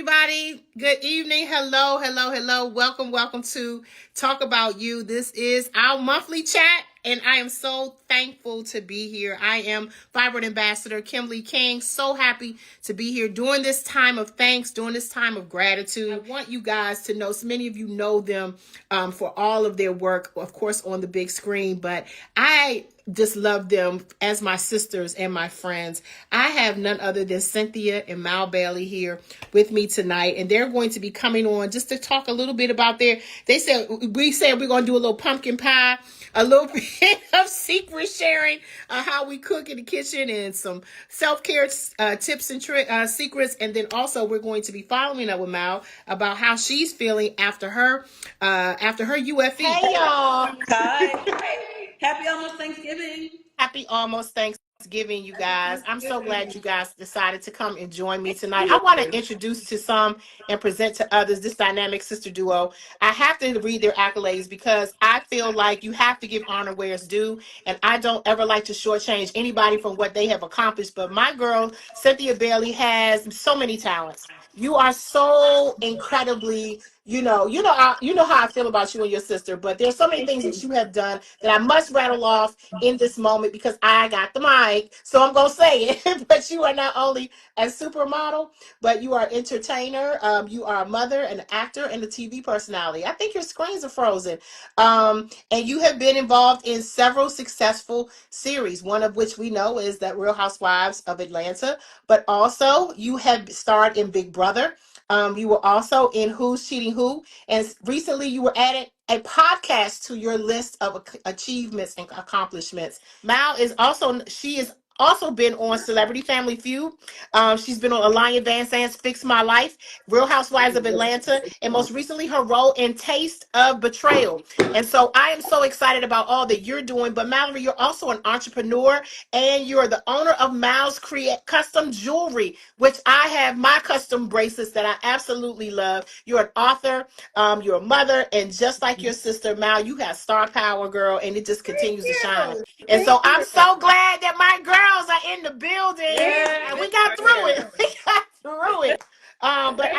everybody. Good evening. Hello, hello, hello. Welcome, welcome to Talk About You. This is our monthly chat, and I am so thankful to be here. I am Fibroid Ambassador Kym Lee King. So happy to be here during this time of thanks, during this time of gratitude. I want you guys to know, so many of you know them for all of their work, of course, on the big screen, but I just love them as my sisters and my friends. I have none other than Cynthia and Malorie here with me tonight, and they're going to be coming on just to talk a little bit about we said we're going to do a little pumpkin pie, a little bit of secret sharing, how we cook in the kitchen, and some self-care tips and secrets. And then also we're going to be following up with Mal about how she's feeling after her UFE. Hey y'all. Hi. Happy almost Thanksgiving. Happy almost Thanksgiving, you guys. I'm so glad you guys decided to come and join me tonight. I want to introduce to some and present to others this dynamic sister duo. I have to read their accolades because I feel like you have to give honor where it's due, and I don't ever like to shortchange anybody from what they have accomplished. But my girl, Cynthia Bailey, has so many talents. You are so incredibly, you know how I feel about you and your sister, but there's so many things that you have done that I must rattle off in this moment because I got the mic. So I'm going to say it. But you are not only a supermodel, but you are an entertainer. You are a mother, an actor, and a TV personality. I think your screens are frozen. And you have been involved in several successful series, one of which we know is that Real Housewives of Atlanta, but also you have starred in Big Brother. You were also in Who's Cheating Who, and recently you were added a podcast to your list of achievements and accomplishments. Mal she is also been on Celebrity Family Feud. She's been on Alanya Van Zandt's Fix My Life, Real Housewives of Atlanta, and most recently her role in Taste of Betrayal. And so I am so excited about all that you're doing. But Malorie, you're also an entrepreneur, and you're the owner of Mal's Custom Jewelry, which I have my custom bracelets that I absolutely love. You're an author, you're a mother, and just like your sister Mal, you have star power, girl, and it just continues to shine. And so I'm so glad that my girls are in the building. And we got through it. We got through it. But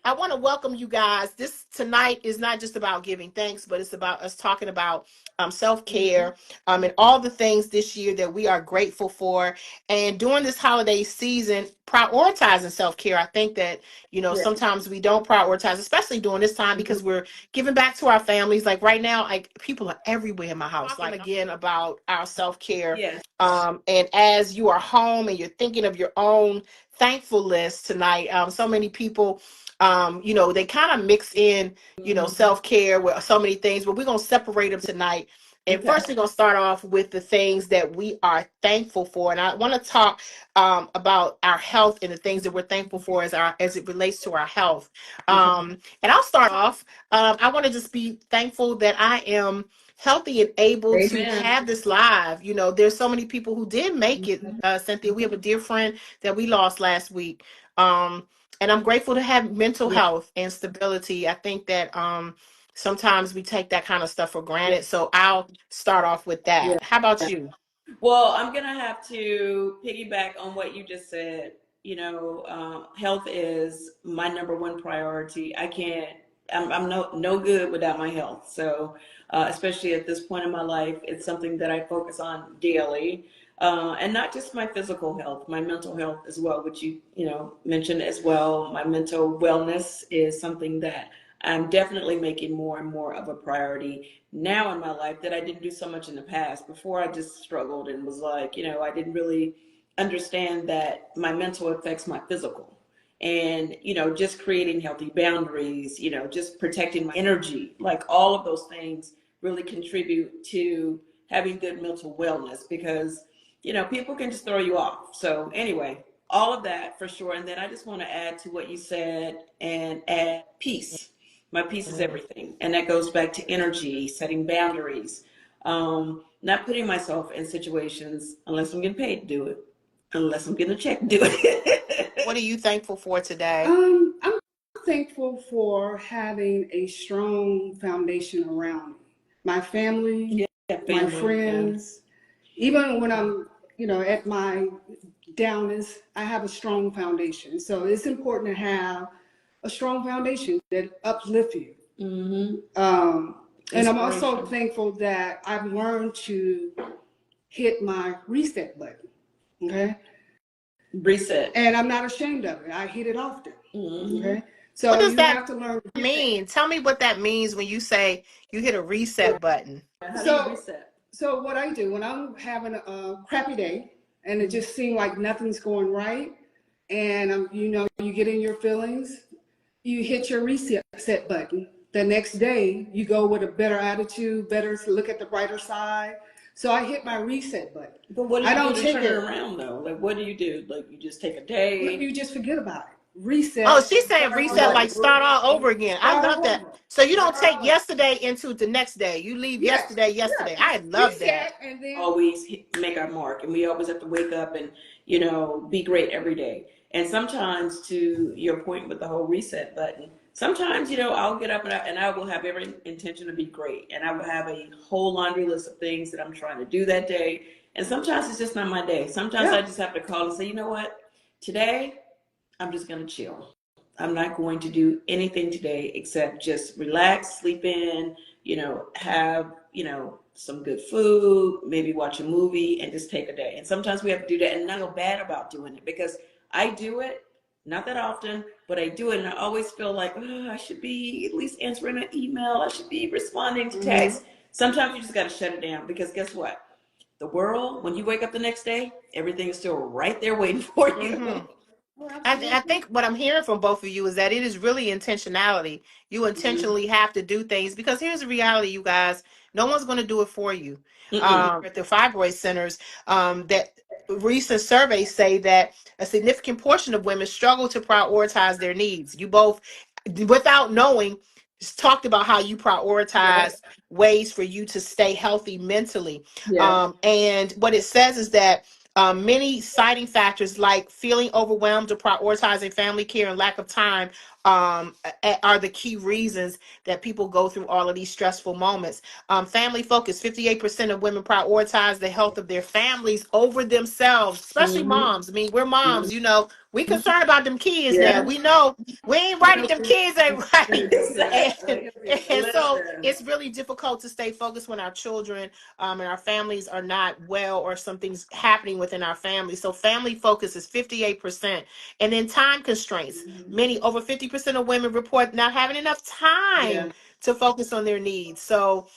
I want to welcome you guys. This tonight is not just about giving thanks, but it's about us talking about self-care and all the things this year that we are grateful for. And during this holiday season, prioritizing self-care. I think that, sometimes we don't prioritize, especially during this time, because we're giving back to our families. Like right now, like people are everywhere in my house. Talking again about our self-care. Yes. And as you are home and you're thinking of your own thankful list tonight, so many people they kind of mix in, self-care with so many things, but we're going to separate them tonight. And first, we're going to start off with the things that we are thankful for. And I want to talk about our health and the things that we're thankful for as it relates to our health. And I'll start off. I want to just be thankful that I am healthy and able to have this live. There's so many people who did make it, Cynthia. We have a dear friend that we lost last week. And I'm grateful to have mental health and stability. I think that sometimes we take that kind of stuff for granted. So I'll start off with that. How about you? Well, I'm going to have to piggyback on what you just said. Health is my number one priority. I'm no good without my health. So especially at this point in my life, it's something that I focus on daily. And not just my physical health, my mental health as well, which you mentioned as well. My mental wellness is something that I'm definitely making more and more of a priority now in my life that I didn't do so much in the past. Before, I just struggled and was like, I didn't really understand that my mental affects my physical. And, just creating healthy boundaries, just protecting my energy, like all of those things really contribute to having good mental wellness, because people can just throw you off. So anyway, all of that for sure. And then I just want to add to what you said and add peace. My peace is everything. And that goes back to energy, setting boundaries, not putting myself in situations unless I'm getting paid to do it, unless I'm getting a check to do it. What are you thankful for today? I'm thankful for having a strong foundation around me. My family, my friends, even when I'm, at my down is I have a strong foundation. So it's important to have a strong foundation that uplifts you. And I'm also thankful that I've learned to hit my reset button. Okay. Reset. And I'm not ashamed of it. I hit it often. Okay. So What does you that have to learn to mean? Tell me what that means when you say you hit a reset button. How do you reset? So what I do when I'm having a crappy day and it just seems like nothing's going right, and you know, you get in your feelings, you hit your reset button. The next day, you go with a better attitude, better look at the brighter side. So I hit my reset button. But what do you I don't do to take turn it it around though? Like, what do you do? Like, you just take a day? You just forget about it. Reset. Oh, she's saying reset, like start all over again. I love that. So you don't take yesterday into the next day. You leave yesterday. I love that. And then always make our mark, and we always have to wake up and, you know, be great every day. And sometimes, to your point with the whole reset button, sometimes, you know, I'll get up and I will have every intention to be great, and I will have a whole laundry list of things that I'm trying to do that day. And sometimes it's just not my day. Sometimes I just have to call and say, you know what, today I'm just going to chill. I'm not going to do anything today except just relax, sleep in, you know, have, you know, some good food, maybe watch a movie, and just take a day. And sometimes we have to do that and not feel bad about doing it, because I do it, not that often, but I do it, and I always feel like, oh, I should be at least answering an email. I should be responding to texts. Sometimes you just got to shut it down, because guess what? The world, when you wake up the next day, everything is still right there waiting for you. I think what I'm hearing from both of you is that it is really intentionality. You intentionally have to do things, because here's the reality, you guys. No one's going to do it for you. At the fibroid centers, that recent surveys say that a significant portion of women struggle to prioritize their needs. You both, without knowing, talked about how you prioritize ways for you to stay healthy mentally. And what it says is that many citing factors like feeling overwhelmed or prioritizing family care and lack of time are the key reasons that people go through all of these stressful moments. Family focus, 58% of women prioritize the health of their families over themselves, especially moms. I mean, we're moms, you know, we concerned about them kids now. We know we ain't right if them kids ain't right. And so it's really difficult to stay focused when our children and our families are not well, or something's happening within our family. So family focus is 58%. And then time constraints. Over 50% of women report not having enough time to focus on their needs. So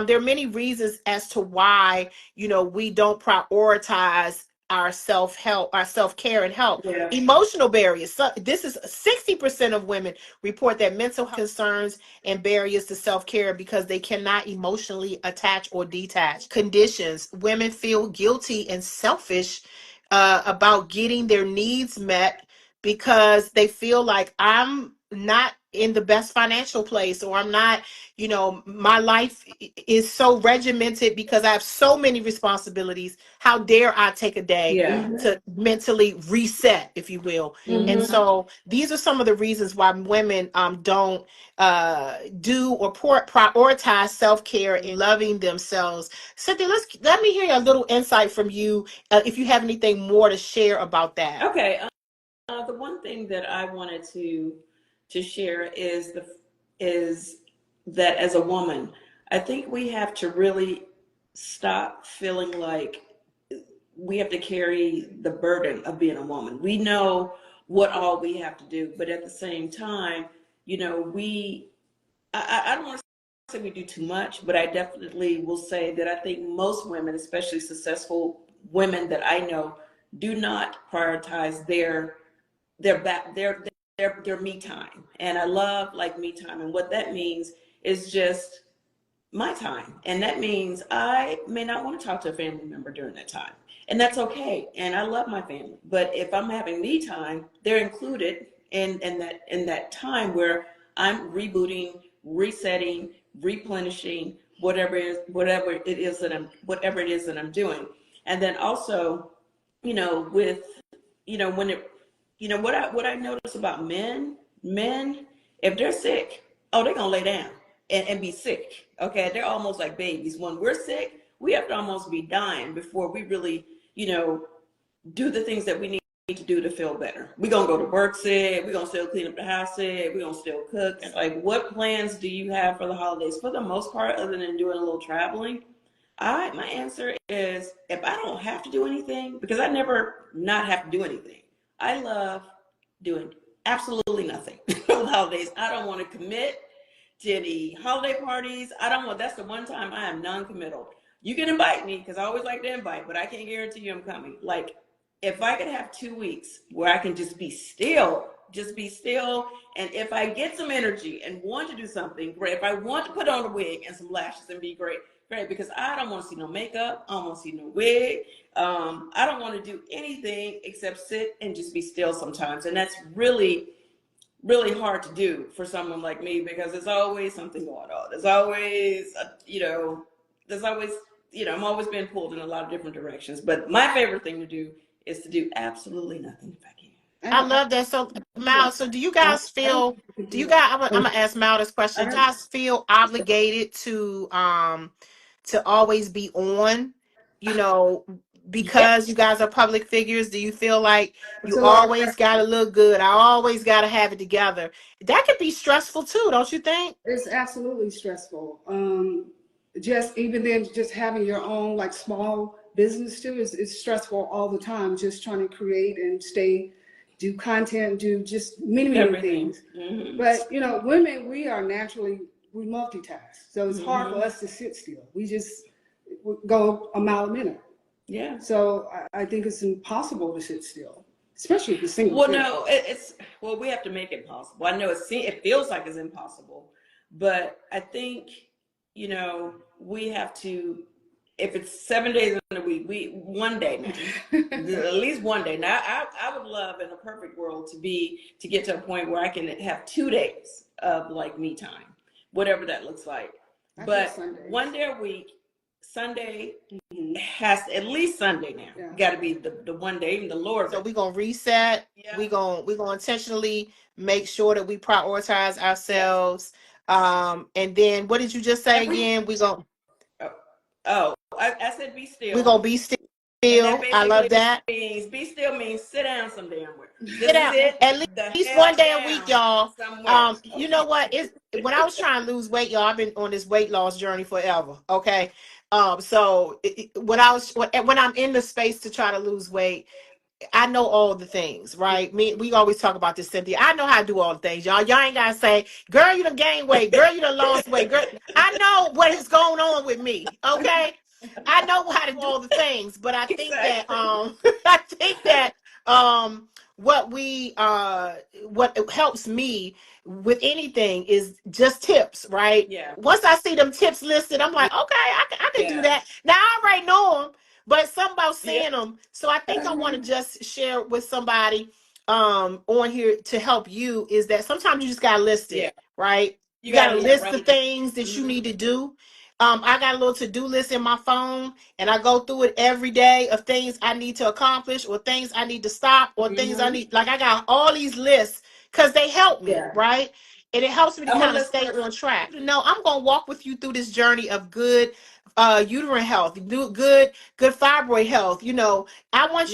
there are many reasons as to why, you know, we don't prioritize our self-help, our self-care and help. Emotional barriers. So this is 60% of women report that mental health concerns and barriers to self-care because they cannot emotionally attach or detach. Conditions. Women feel guilty and selfish about getting their needs met because they feel like, I'm not in the best financial place, or I'm not, you know, my life is so regimented because I have so many responsibilities. How dare I take a day to mentally reset, if you will. And so these are some of the reasons why women don't do or prioritize self-care and loving themselves. Cynthia, let me hear a little insight from you, if you have anything more to share about that. Okay. The one thing that I wanted to share is that as a woman, I think we have to really stop feeling like we have to carry the burden of being a woman. We know what all we have to do, but at the same time, you know, I don't want to say we do too much, but I definitely will say that I think most women, especially successful women that I know, do not prioritize their me time. And I love, like, me time, and what that means is just my time. And that means I may not want to talk to a family member during that time, and that's okay. And I love my family, but if I'm having me time, they're included in that time where I'm rebooting, resetting, replenishing, whatever it is that I'm doing. And then also, you know, with, you know, when it, you know, what I notice about men, if they're sick, oh, they're gonna lay down and be sick. Okay, they're almost like babies. When we're sick, we have to almost be dying before we really, you know, do the things that we need to do to feel better. We're going to go to work sick. We're going to still clean up the house sick. We're going to still cook. It's like, what plans do you have for the holidays? For the most part, other than doing a little traveling, my answer is, if I don't have to do anything, because I never not have to do anything. I love doing absolutely nothing for the holidays. I don't want to commit to any holiday parties. That's the one time I am non-committal. You can invite me, because I always like to invite, but I can't guarantee you I'm coming. Like, if I could have 2 weeks where I can just be still, and if I get some energy and want to do something, great. If I want to put on a wig and some lashes and be great, because I don't want to see no makeup, I don't want to see no wig, I don't want to do anything except sit and just be still sometimes, and that's really, really hard to do for someone like me, because there's always something going on. There's always, I'm always being pulled in a lot of different directions. But my favorite thing to do is to do absolutely nothing if I can. I love that. So, Mal, so do you guys feel, I'm gonna ask Mal this question. Do you guys feel obligated to always be on, because you guys are public figures? Do you feel like you always gotta look good? I always gotta have it together. That could be stressful too, don't you think? It's absolutely stressful. Just even then, just having your own like small business too is stressful all the time. Just trying to create and do content, do just many things. Mm-hmm. But women, we multitask, so it's hard for us to sit still. We just go a mile a minute. Yeah. So I think it's impossible to sit still, especially if you're single. Well, no, we have to make it possible. I know it feels like it's impossible, but I think, we have to, if it's 7 days in a week, one day now, at least one day. Now, I would love in a perfect world to get to a point where I can have 2 days of like me time, whatever that looks like. But 1 day a week, Sunday has at least Sunday now. Yeah. Got to be the one day, even the Lord. So we're gonna reset. Yeah. We're gonna intentionally make sure that we prioritize ourselves. And then what did you just say again? We gonna. I said be still. We're gonna be still. I love that. Be still means sit down some damn where. Sit down at least 1 day a week, y'all. You know what? When I was trying to lose weight, y'all, I've been on this weight loss journey forever. Okay. So when I'm in the space to try to lose weight, I know all the things, right? We always talk about this, Cynthia. I know how to do all the things, y'all. Y'all ain't gotta say, girl, you done gained weight, girl, you done lost weight, girl. I know what is going on with me, okay? I know how to do all the things, but I think that what helps me with anything is just tips, right? Yeah. Once I see them tips listed, I'm like, okay, I can do that. Now I already know them. But something about seeing them. So I think I want to just share with somebody on here to help you is that sometimes you just got to list it, right? You got to list the things that you need to do. I got a little to-do list in my phone, and I go through it every day of things I need to accomplish or things I need to stop or things I need. Like I got all these lists because they help me, right? And it helps me to kind of stay on track. No, I'm going to walk with you through this journey of good uterine health, good fibroid health. I want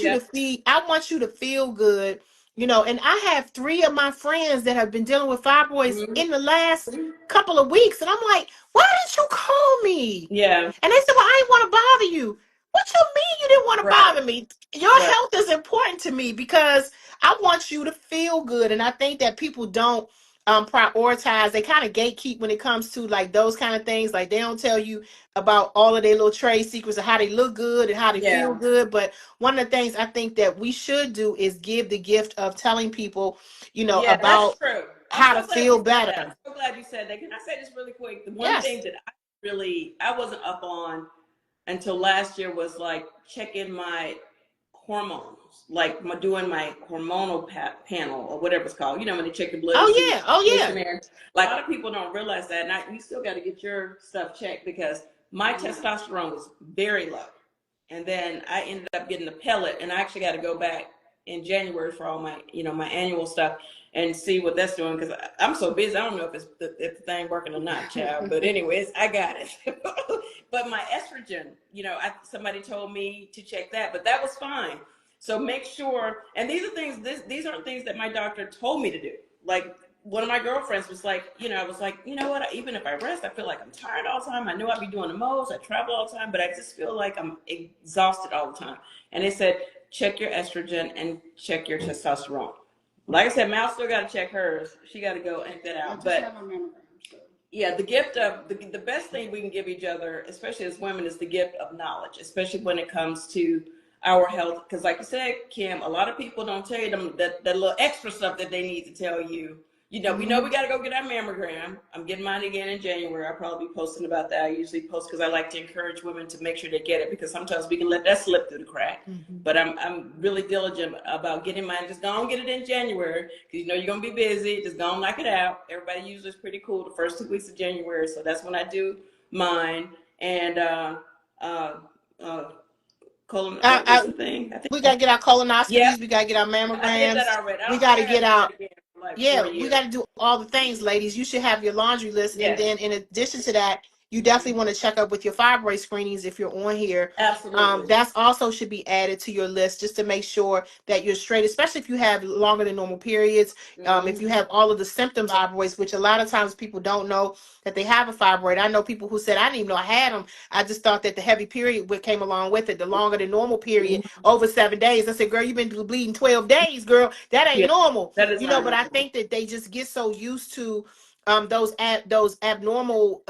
you to feel good, and I have 3 of my friends that have been dealing with fibroids in the last couple of weeks, and I'm like, why didn't you call me? Yeah. And they said, well, I didn't want to bother you. What you mean you didn't want to bother me? Your health is important to me because I want you to feel good. And I think that people don't prioritize. They kind of gatekeep when it comes to like those kind of things. Like they don't tell you about all of their little trade secrets of how they look good and how they feel good. But one of the things I think that we should do is give the gift of telling people, about how to feel better. I'm so glad you said that. Can I say this really quick? The one thing that I wasn't up on until last year was like checking my hormones, like doing my hormonal panel or whatever it's called. When they check the blood. Oh yeah. Like a lot of people don't realize that. And you still got to get your stuff checked because my testosterone was very low. And then I ended up getting a pellet, and I actually got to go back in January for all my, my annual stuff and see what that's doing because I'm so busy. I don't know if the thing working or not, child. But anyways, I got it. But my estrogen, somebody told me to check that, but that was fine. So make sure, and these are things, these aren't things that my doctor told me to do. Like one of my girlfriends was like, I was like, you know what, even if I rest, I feel like I'm tired all the time. I know I'd be doing the most, I travel all the time, but I just feel like I'm exhausted all the time. And they said, check your estrogen and check your testosterone. Like I said, Mal still got to check hers. She got to go and that out. But yeah, the gift of the best thing we can give each other, especially as women, is the gift of knowledge, especially when it comes to our health. Because like you said, Kym, a lot of people don't tell you them that little extra stuff that they need to tell you. We know we got to go get our mammogram. I'm getting mine again in January. I'll probably be posting about that. I usually post because I like to encourage women to make sure they get it, because sometimes we can let that slip through the crack. But I'm really diligent about getting mine. Just go on get it in January, because you're going to be busy. Just go and knock it out. Everybody usually is pretty cool the first 2 weeks of January. So that's when I do mine. And colon, what's the thing? I think we gotta get our colonoscopies. Yep. We gotta get our mammograms. I did that already. We gotta get out. Like Yeah, we got to do all the things, ladies. You should have your laundry list. Yes. And then in addition to that, you definitely want to check up with your fibroid screenings if you're on here. Absolutely. That's also should be added to your list, just to make sure that you're straight, especially if you have longer than normal periods. If you have all of the symptoms of fibroids, which a lot of times people don't know that they have a fibroid. I know people who said, I didn't even know I had them. I just thought that the heavy period came along with it, the longer than normal period, over 7 days. I said, girl, you've been bleeding 12 days, girl. That ain't normal. That is not but I think that they just get so used to those abnormal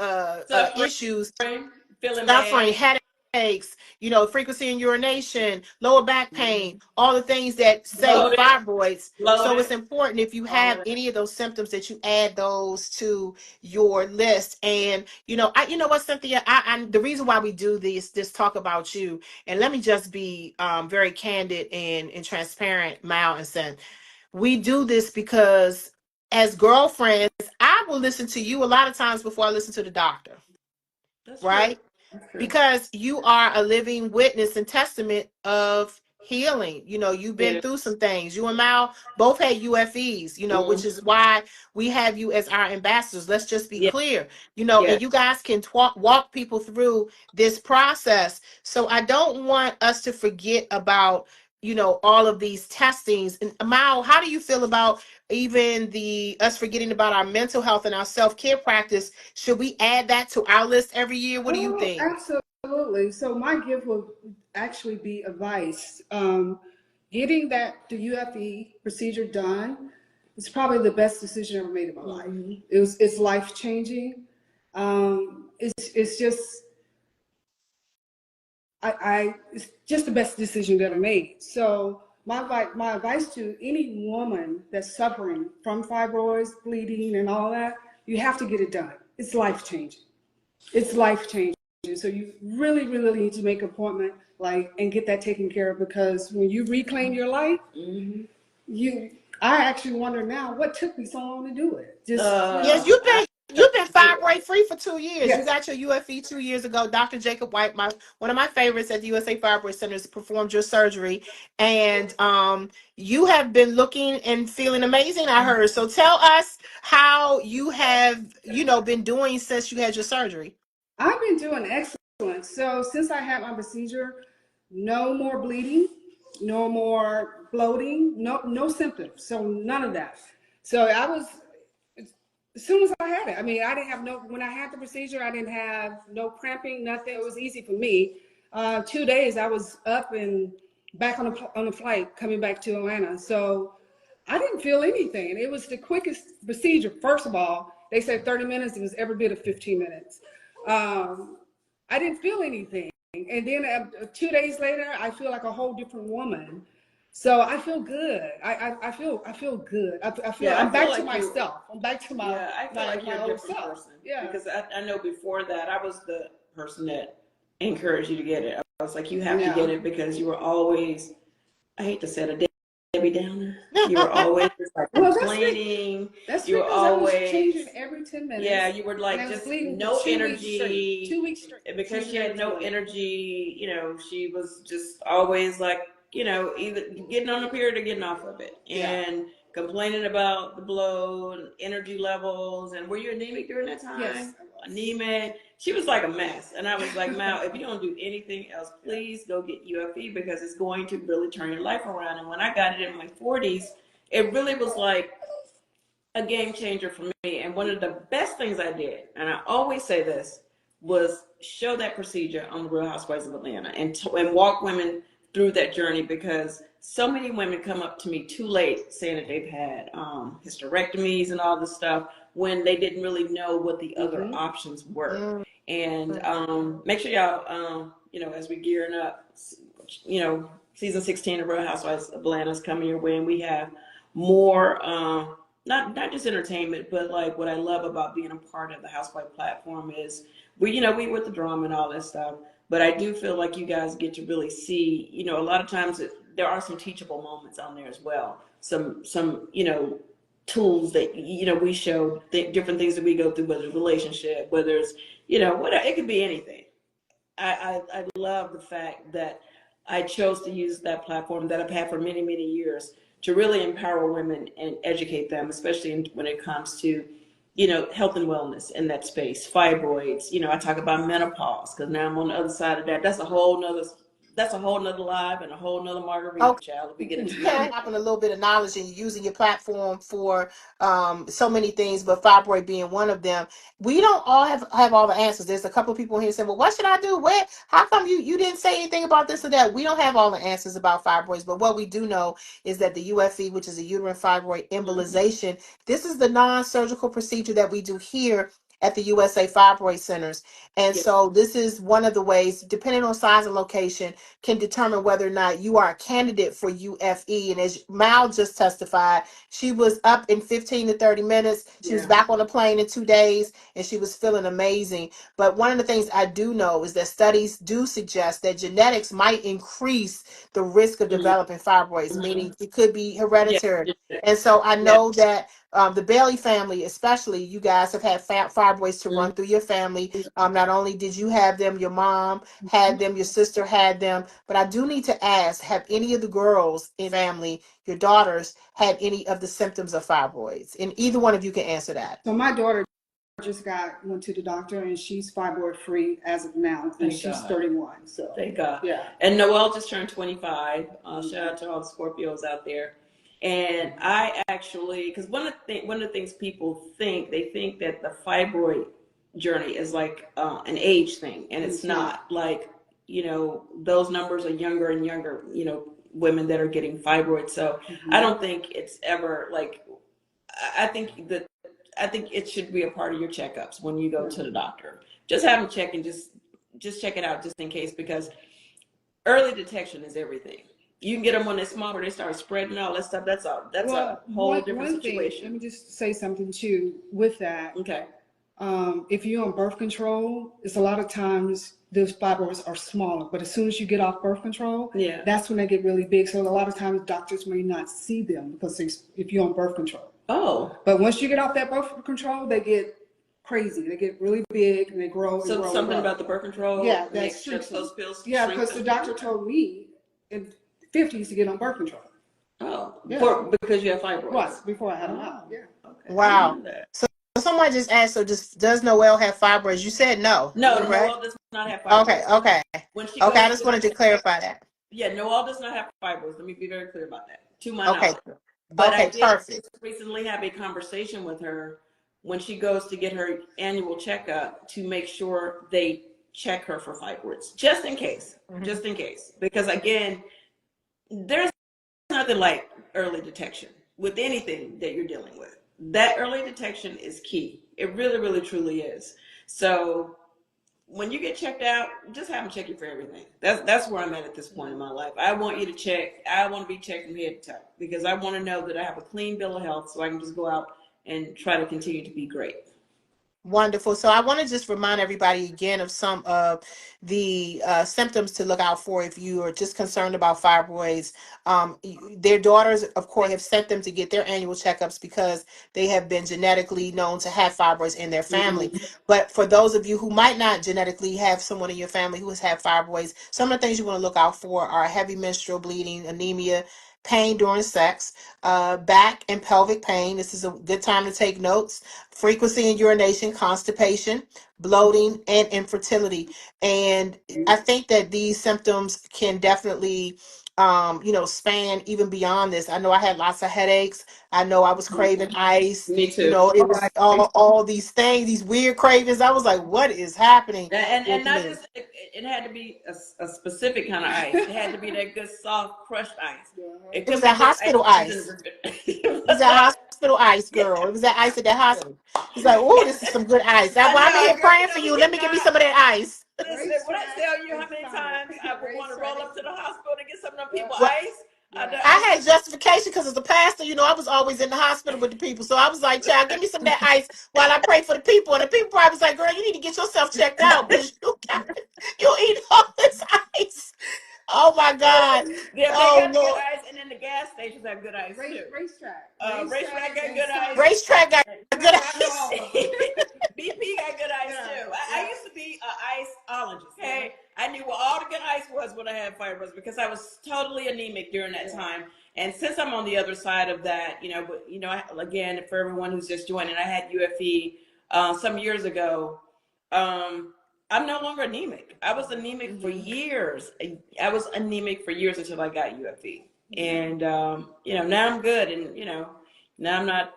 issues, suffering, headaches, frequency in urination, lower back pain, all the things that say fibroids. So it's important, if you have any of those symptoms, that you add those to your list. And you know what, Cynthia, I the reason why we do this talk about you, and let me just be very candid and transparent, Mal and Sen. We do this because as girlfriends, I will listen to you a lot of times before I listen to the doctor. That's right? True. Because you are a living witness and testament of healing. You've been through some things. You and Mal both had UFEs, which is why we have you as our ambassadors. Let's just be clear, and you guys can walk people through this process. So I don't want us to forget about all of these testings. And Mal, how do you feel about even us forgetting about our mental health and our self-care practice? Should we add that to our list every year? What do you think? Absolutely. So my gift will actually be advice. Getting the UFE procedure done is probably the best decision I ever made in my life. It's life-changing. It's just it's just the best decision that I made. So my advice to any woman that's suffering from fibroids, bleeding, and all that, you have to get it done. It's life-changing. It's life-changing. So you really, really need to make an appointment, and get that taken care of, because when you reclaim your life, I actually wonder now what took me so long to do it. Yes, you've been fibroid free for 2 years. Yes. You got your UFE 2 years ago. Dr. Jacob White, one of my favorites at the USA Fibroid Centers, performed your surgery, and you have been looking and feeling amazing, I heard. So tell us how you have been doing since you had your surgery. I've been doing excellent. So since I had my procedure, no more bleeding, no more bloating, no symptoms. So none of that. So I was, as soon as I had it, I mean, I didn't have when I had the procedure, I didn't have no cramping, nothing. It was easy for me. 2 days I was up and back on a flight coming back to Atlanta. So I didn't feel anything. It was the quickest procedure. First of all, they said 30 minutes. It was every bit of 15 minutes. I didn't feel anything. And then 2 days later, I feel like a whole different woman. So I feel good. I feel good. I'm back to myself. I'm back to my I feel like you're a different person. Yeah. Because I know before that, I was the person that encouraged you to get it. I was like, you have to get it, because you were always, I hate to say it, a Debbie Downer. You were always complaining. That's you were always I was changing every 10 minutes. Yeah, you were like just no energy. 2 weeks straight. And because she had no energy, she was just always like, either getting on a period or getting off of it. And complaining about the bloat and energy levels. And were you anemic during that time? Yes. Anemic. She was like a mess. And I was like, Mal, if you don't do anything else, please go get UFE because it's going to really turn your life around. And when I got it in my 40s, it really was like a game changer for me. And one of the best things I did, and I always say this, was show that procedure on the Real Housewives of Atlanta and walk women through that journey, because so many women come up to me too late saying that they've had hysterectomies and all this stuff when they didn't really know what the other options were. And make sure y'all, as we're gearing up, season 16 of Real Housewives of Atlanta is coming your way, and we have more, not just entertainment, but like what I love about being a part of the Housewife platform is we with the drama and all that stuff. But I do feel like you guys get to really see, a lot of times there are some teachable moments on there as well. Some tools that, we show different things that we go through, whether it's relationship, whether it's, whatever, it could be anything. I love the fact that I chose to use that platform that I've had for many, many years to really empower women and educate them, especially when it comes to, health and wellness in that space. Fibroids, I talk about menopause because now I'm on the other side of that. That's a whole nother live and a whole nother margarita, child. If we get into that. Having a little bit of knowledge and using your platform for so many things, but fibroid being one of them. We don't all have all the answers. There's a couple of people here saying, well, what should I do? How come you didn't say anything about this or that? We don't have all the answers about fibroids, but what we do know is that the UFE, which is a uterine fibroid embolization, this is the non-surgical procedure that we do here at the USA Fibroid Centers. And so this is one of the ways, depending on size and location, can determine whether or not you are a candidate for UFE. And as Mal just testified, she was up in 15 to 30 minutes. She was back on the plane in 2 days, and she was feeling amazing. But one of the things I do know is that studies do suggest that genetics might increase the risk of developing fibroids, meaning it could be hereditary. And so I know that the Bailey family, especially, you guys have had fibroids to run through your family. Not only did you have them, your mom had them, your sister had them, but I do need to ask, have any of the girls in family, your daughters, had any of the symptoms of fibroids? And either one of you can answer that. So my daughter just went to the doctor, and she's fibroid free as of now, and she's 31. So thank God. Yeah. And Noelle just turned 25. Shout out to all the Scorpios out there. And I actually, because one of the things people think, they think that the fibroid journey is like an age thing, and it's not. Like, those numbers are younger and younger, women that are getting fibroids. So I don't think it's ever like, I think it should be a part of your checkups when you go to the doctor. Just have them check and just check it out just in case, because early detection is everything. You can get them when they're small, where they start spreading all that stuff. That's a whole different situation. Let me just say something too with that. Okay. If you're on birth control, it's a lot of times those fibroids are smaller, but as soon as you get off birth control, that's when they get really big. So a lot of times doctors may not see them because if you're on birth control. Oh. But once you get off that birth control, they get crazy. They get really big and they grow. So grow something about the birth control. Yeah, that's true. Those pills. Yeah, because the doctor told me in 50s to get on birth control. Oh, because you have fibroids. What? Before I had them out. Yeah. Okay. Wow. So somebody just asked, so does Noelle have fibroids? You said no. No, Noelle does not have fibroids. Okay. When she I just wanted to clarify that. Yeah, Noelle does not have fibroids. Let me be very clear about that. To my knowledge. But I did perfect. recently have a conversation with her when she goes to get her annual checkup to make sure they check her for fibroids, just in case. Because again, there's nothing like early detection with anything that you're dealing with. That early detection is key. It really, really, truly is. So when you get checked out, just have them check you for everything. That's where I'm at this point in my life. I want you to check. I want to be checked from head to toe because I want to know that I have a clean bill of health so I can just go out and try to continue to be great. Wonderful. So I want to just remind everybody again of some of the symptoms to look out for if you are just concerned about fibroids. Their daughters, of course, have sent them to get their annual checkups because they have been genetically known to have fibroids in their family. But for those of you who might not genetically have someone in your family who has had fibroids, some of the things you want to look out for are heavy menstrual bleeding, anemia, pain during sex, back and pelvic pain. This is a good time to take notes. Frequency in urination, constipation, bloating, and infertility. And I think that these symptoms can definitely, span even beyond this. I know I had lots of headaches. I know I was craving ice. Me You too. know, it was all these things, these weird cravings. I was like, what is happening And with not me? just it had to be a specific kind of ice. It had to be that good soft crushed ice. It It was couldn't that be just hospital ice in the ice. refrigerator. It was that hospital ice, Yeah. girl. It was that ice at that hospital. He's like, oh, this is some good ice. I Well, I'm know, here girl. praying for you. Let me give me some of that ice. Listen, when I tell you how many times I would want to roll up to the hospital to get some of them people Well, ice, I had justification because as a pastor, I was always in the hospital with the people. So I was like, child, give me some of that ice while I pray for the people. And the people probably was like, girl, you need to get yourself checked out because you eat all this ice. Oh my God. yeah, they Oh got good Lord. ice, and then the gas stations have good ice too. Racetrack. Racetrack got good ice. Racetrack got good ice. BP got good ice too. I used to be an iceologist. Okay, I knew what all the good ice was when I had fibroids because I was totally anemic during that time. And since I'm on the other side of that, again, for everyone who's just joining, I had UFE some years ago. I'm no longer anemic. I was anemic for years. I was anemic for years until I got UFE. And, now I'm good. And, now I'm not,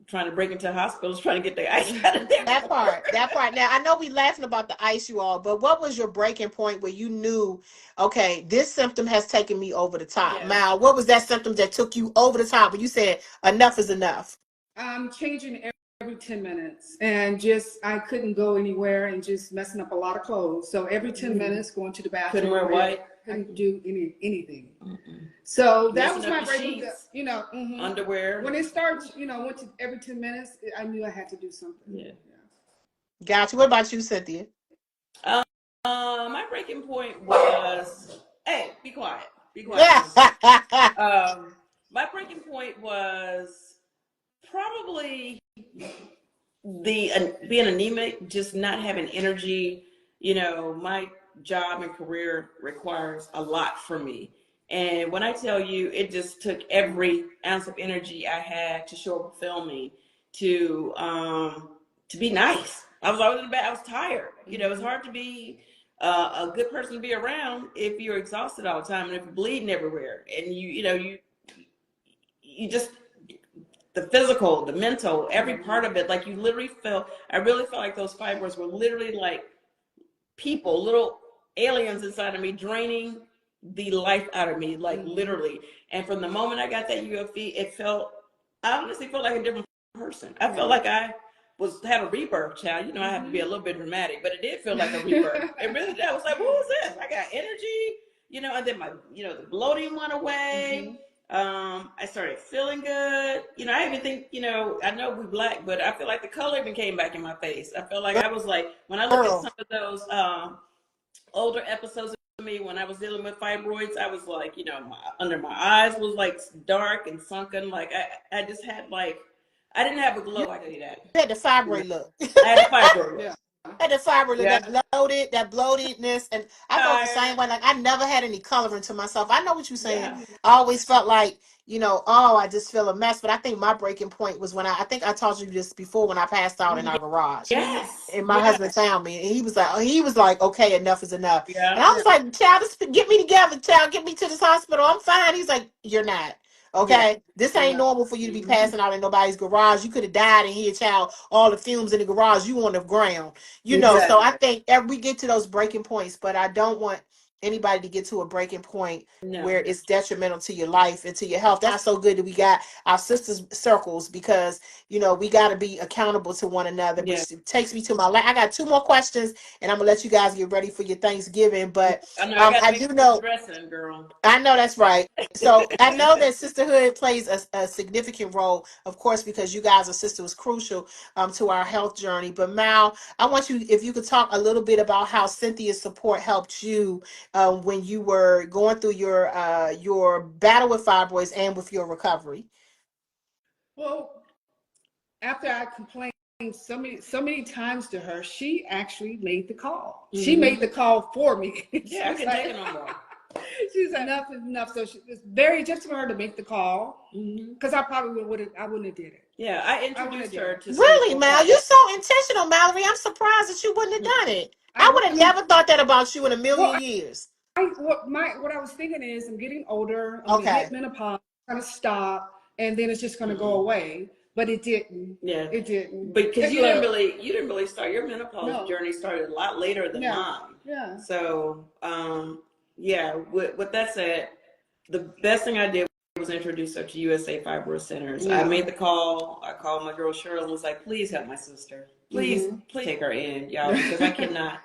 trying to break into hospitals, trying to get the ice out of there. That part. Now, I know we laughing about the ice, you all, but what was your breaking point where you knew, okay, this symptom has taken me over the top? Yeah. Mal, what was that symptom that took you over the top when you said enough is enough? Changing every 10 minutes and I couldn't go anywhere and just messing up a lot of clothes. So every 10 minutes going to the bathroom. Couldn't wear white. Couldn't do anything. So that was Messing up my your breaking, sheets, underwear. When it starts, went to every 10 minutes, I knew I had to do something. Yeah. Gotcha. What about you, Cynthia? My breaking point was, hey, be quiet. Be quiet. Yeah. My breaking point was probably being anemic, just not having energy. My job and career requires a lot from me. And when I tell you, it just took every ounce of energy I had to show up and film me to be nice. I was always in the bed. I was tired. It's hard to be a good person to be around if you're exhausted all the time and if you're bleeding everywhere. And you just, the physical, the mental, every part of it, like I really felt like those fibroids were literally like people, little aliens inside of me, draining the life out of me, like literally. And from the moment I got that UFE, I honestly felt like a different person. I felt like I had a rebirth, child. I have to be a little bit dramatic, but it did feel like a rebirth. It really did. I was like, what was this? I got energy, and then the bloating went away. I started feeling good. I even think, I know we're Black, but I feel like the color even came back in my face. I felt like I was like, when I look at some of those older episodes of me when I was dealing with fibroids, I was like, under my eyes was like dark and sunken. Like I just had I didn't have a glow. I tell you that. You had the fibroid look. I had a fibroid look. Had the fibroid look, that bloatedness, and I felt the same way. Like I never had any coloring to myself. I know what you're saying. Yeah. I always felt like, I just feel a mess. But I think my breaking point was when I think I told you this before when I passed out in our garage. Yes. And my husband found me, and he was like, okay, enough is enough. Yeah. And I was like, child, get me together, child, get me to this hospital. I'm fine. He's like, you're not. Okay, this ain't normal for you to be passing out in nobody's garage. You could have died in here, child. All the fumes in the garage, you on the ground. So I think we get to those breaking points, but I don't want anybody to get to a breaking point where it's detrimental to your life and to your health. That's so good that we got our sisters circles because we got to be accountable to one another. Which takes me to I got 2 more questions, and I'm gonna let you guys get ready for your Thanksgiving. But I do know, dressing, girl. I know that's right. So I know that sisterhood plays a significant role, of course, because you guys are sisters was crucial to our health journey. But Mal, I want you, if you could talk a little bit about how Cynthia's support helped you when you were going through your battle with fibroids and with your recovery. Well, after I complained so many times to her, she actually made the call. She made the call for me. Yeah, I can take it no more. She said enough. So it's very just for her to make the call, because I probably wouldn't have did it. Yeah, I introduced her to Really, Mal, you're so intentional, Mallory. I'm surprised that you wouldn't have done it. I would have never thought that about you in a million years. What I was thinking is, I'm getting older. I'm gonna hit menopause, kind of stop, and then it's just gonna go away. But it didn't. Yeah, it didn't. Because you didn't really start your menopause journey started a lot later than mine. Yeah. So, yeah. With that said, the best thing I did was introduce her to USA Fibroid Centers. I made the call. I called my girl Cheryl and was like, please help my sister. Please take her in, y'all, because I cannot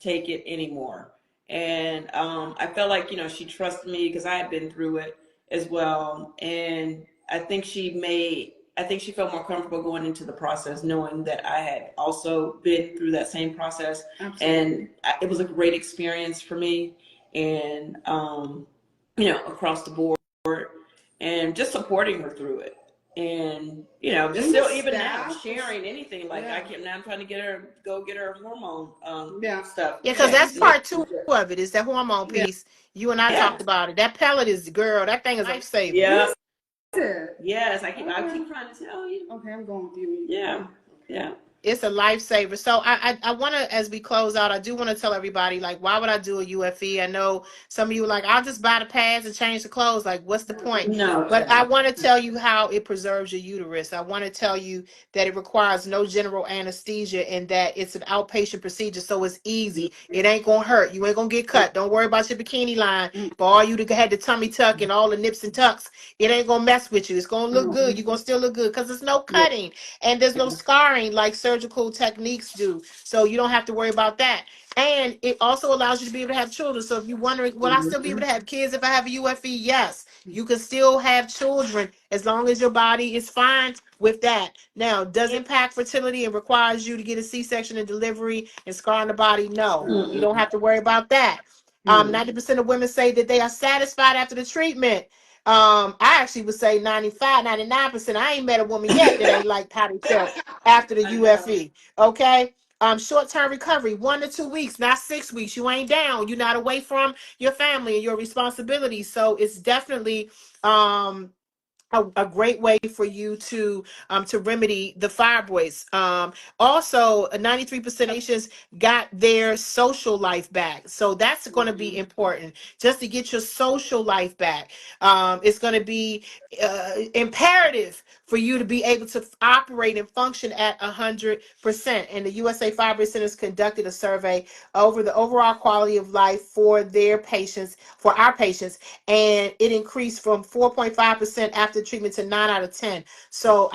take it anymore. And I felt like, she trusted me because I had been through it as well. And I think she felt more comfortable going into the process, knowing that I had also been through that same process. Absolutely. And it was a great experience for me. And, across the board, and just supporting her through it. And, just still even now sharing anything like I'm trying to get her hormone stuff. Yeah, because that's part 2 of it, is that hormone piece. You and I talked about it. That pellet is, girl, that thing is a lifesaver. Yeah. Yes, I keep trying to tell you. Okay, I'm going with you. Yeah. It's a lifesaver. So I want to, as we close out, I do want to tell everybody, like, why would I do a UFE? I know some of you are like, I'll just buy the pads and change the clothes. Like, what's the point? No. But I want to tell you how it preserves your uterus. I want to tell you that it requires no general anesthesia and that it's an outpatient procedure. So it's easy. It ain't going to hurt. You ain't going to get cut. Don't worry about your bikini line. For all you that had the tummy tuck and all the nips and tucks, it ain't going to mess with you. It's going to look good. You're going to still look good because there's no cutting and there's no scarring like surgical techniques do, so you don't have to worry about that. And it also allows you to be able to have children. So if you're wondering, will I still be able to have kids if I have a UFE? Yes, you can still have children as long as your body is fine with that. Now, does it impact fertility and requires you to get a C-section and delivery and scar on the body? No, you don't have to worry about that. 90% of women say that they are satisfied after the treatment. I actually would say 95, 99%. I ain't met a woman yet that ain't like how they felt after the UFE. Okay. Short-term recovery, 1 to 2 weeks, not 6 weeks. You ain't down. You're not away from your family and your responsibilities. So it's definitely a great way for you to remedy the fibroids. Also, 93% of patients got their social life back. So that's going to be important, just to get your social life back. It's going to be imperative for you to be able to operate and function at 100%. And the USA Fibroid Centers conducted a survey over the overall quality of life for their patients, for our patients, and it increased from 4.5% after treatment to 9 out of 10. So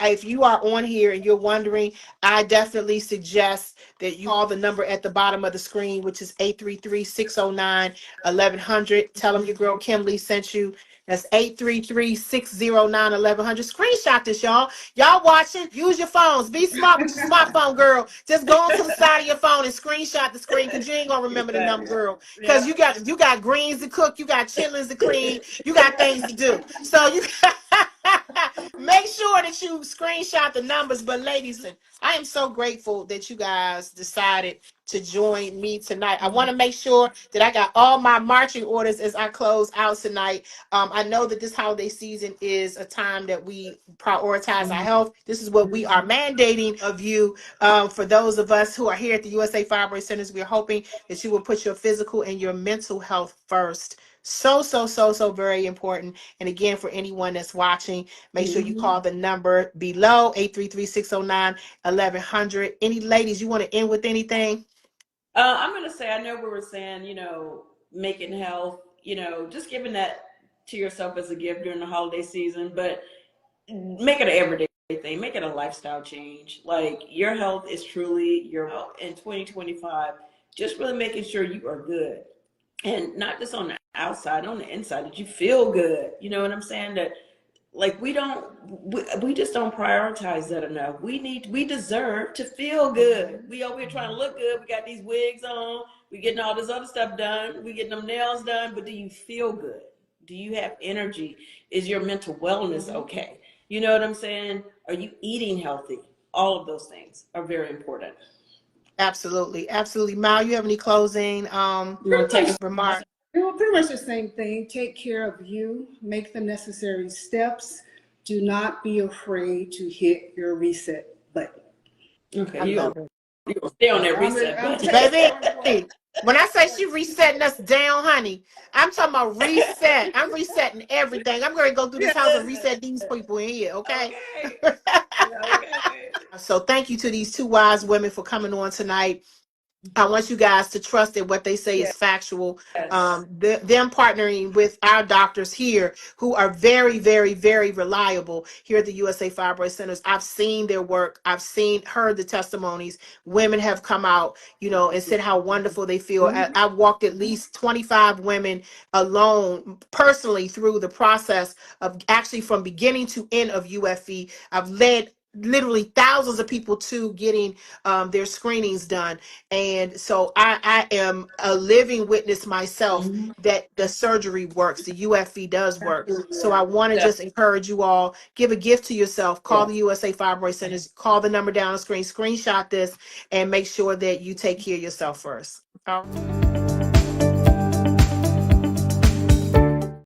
if you are on here and you're wondering, I definitely suggest that you call the number at the bottom of the screen, which is 833-609-1100. Tell them your girl Kym Lee sent you. That's 833-609-1100. Screenshot this, y'all. Y'all watching? Use your phones. Be smart with your smartphone, girl. Just go on to the side of your phone and screenshot the screen, because you ain't gonna remember the number, girl. Because you got greens to cook, you got chitlins to clean, you got things to do. So you make sure that you screenshot the numbers. But ladies, I am so grateful that you guys decided to join me tonight. I want to make sure that I got all my marching orders as I close out tonight. I know that this holiday season is a time that we prioritize our health. This is what we are mandating of you. For those of us who are here at the USA Fibroid Centers, we're hoping that you will put your physical and your mental health first. So very important. And again, for anyone that's watching, make sure you call the number below, 833-609-1100. Any ladies, you want to end with anything? I'm going to say, I know we were saying, making health, just giving that to yourself as a gift during the holiday season, but make it an everyday thing. Make it a lifestyle change. Like, your health is truly your health in 2025. Just really making sure you are good. And not just on the outside, on the inside, that you feel good. You know what I'm saying? That, like, we just don't prioritize that enough. We deserve to feel good. We over here trying to look good. We got these wigs on. We getting all this other stuff done. We getting them nails done. But do you feel good? Do you have energy? Is your mental wellness okay? You know what I'm saying? Are you eating healthy? All of those things are very important. Absolutely. Mal, you have any closing remarks? Well, pretty much the same thing. Take care of you, make the necessary steps. Do not be afraid to hit your reset button. Okay, you gonna stay on that reset button. Baby, when I say she resetting us down, honey, I'm talking about reset. I'm resetting everything. I'm going to go through this house and reset these people in here, okay? Okay. So thank you to these two wise women for coming on tonight. I want you guys to trust that what they say is factual. Yes. Them partnering with our doctors here who are very, very, very reliable here at the USA Fibroid Centers. I've seen their work. I've heard the testimonies. Women have come out, and said how wonderful they feel. I've walked at least 25 women alone personally through the process of actually from beginning to end of UFE. I've led literally thousands of people to getting their screenings done. And so I am a living witness myself that the surgery works. The UFE does work. So I want to just encourage you all, give a gift to yourself, call the USA Fibroid Centers, call the number down on the screen, screenshot this, and make sure that you take care of yourself first.